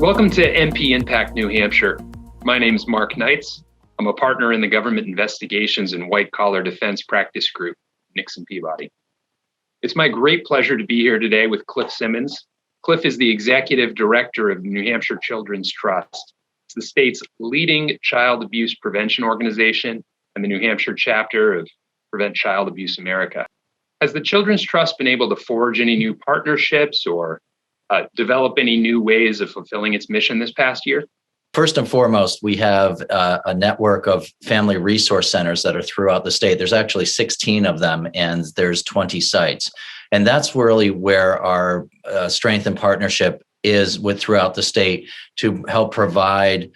Welcome to MP Impact New Hampshire. My name is Mark Knights. I'm a partner in the Government Investigations and White Collar Defense Practice Group, Nixon Peabody. It's my great pleasure to be here today with Cliff Simmonds. Cliff is the Executive Director of the New Hampshire Children's Trust. It's the state's leading child abuse prevention organization and the New Hampshire chapter of Prevent Child Abuse America. Has the Children's Trust been able to forge any new partnerships or develop any new ways of fulfilling its mission this past year? First and foremost, we have a network of family resource centers that are throughout the state. There's actually 16 of them, and there's 20 sites. And that's really where our strength and partnership is with throughout the state to help provide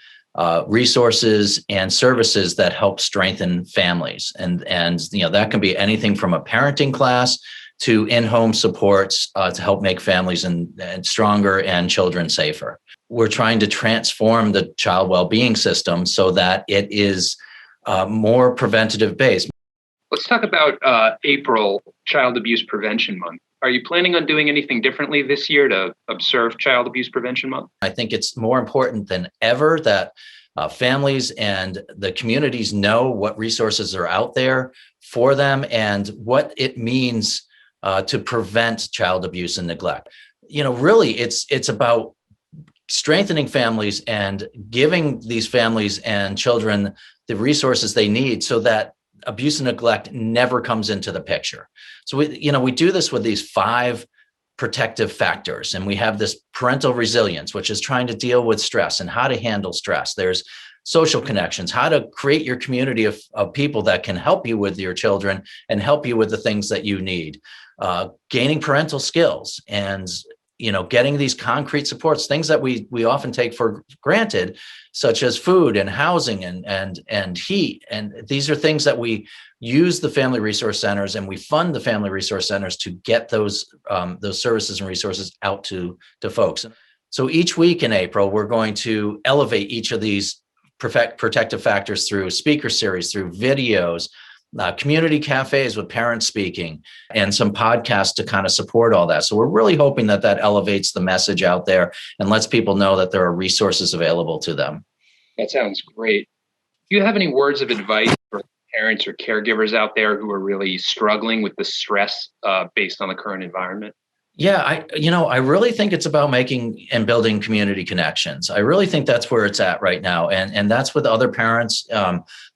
resources and services that help strengthen families. And that can be anything from a parenting class to in-home supports to help make families and stronger and children safer. We're trying to transform the child well-being system so that it is more preventative based. Let's talk about April, Child Abuse Prevention Month. Are you planning on doing anything differently this year to observe Child Abuse Prevention Month? I think it's more important than ever that families and the communities know what resources are out there for them and what it means to prevent child abuse and neglect. Really, it's about strengthening families and giving these families and children the resources they need so that abuse and neglect never comes into the picture. So we do this with these 5 protective factors, and we have this parental resilience, which is trying to deal with stress and how to handle stress. There's social connections, how to create your community of people that can help you with your children and help you with the things that you need. Gaining parental skills and getting these concrete supports, things that we often take for granted, such as food and housing and heat. And these are things that we use the family resource centers, and we fund the family resource centers to get those services and resources out to folks. So each week in April, we're going to elevate each of these protective factors through speaker series, through videos, community cafes with parents speaking, and some podcasts to kind of support all that. So we're really hoping that elevates the message out there and lets people know that there are resources available to them. That sounds great. Do you have any words of advice for parents or caregivers out there who are really struggling with the stress based on the current environment? Yeah, I really think it's about making and building community connections. I really think that's where it's at right now. And that's with other parents,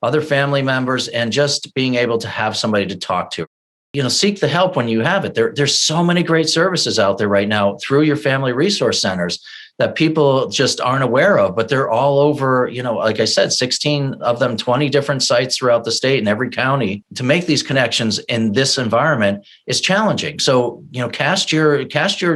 other family members, and just being able to have somebody to talk to. Seek the help when you have it. There's so many great services out there right now through your family resource centers that people just aren't aware of, but they're all over, like I said, 16 of them, 20 different sites throughout the state and every county. To make these connections in this environment is challenging. So, cast your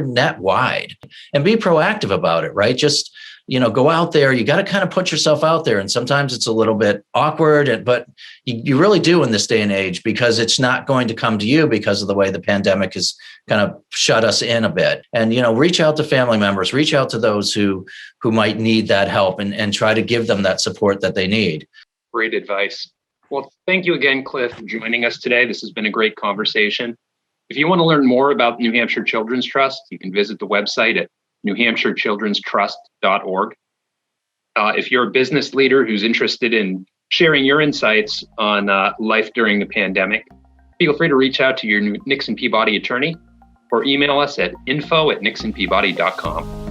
net wide and be proactive about it, right? Just, go out there. You got to kind of put yourself out there. And sometimes it's a little bit awkward, but you really do in this day and age, because it's not going to come to you because of the way the pandemic has kind of shut us in a bit. And, reach out to family members, reach out to those who might need that help and try to give them that support that they need. Great advice. Well, thank you again, Cliff, for joining us today. This has been a great conversation. If you want to learn more about New Hampshire Children's Trust, you can visit the website at newhampshirechildrenstrust.org. If you're a business leader who's interested in sharing your insights on life during the pandemic, feel free to reach out to your Nixon Peabody attorney or email us at info@nixonpeabody.com.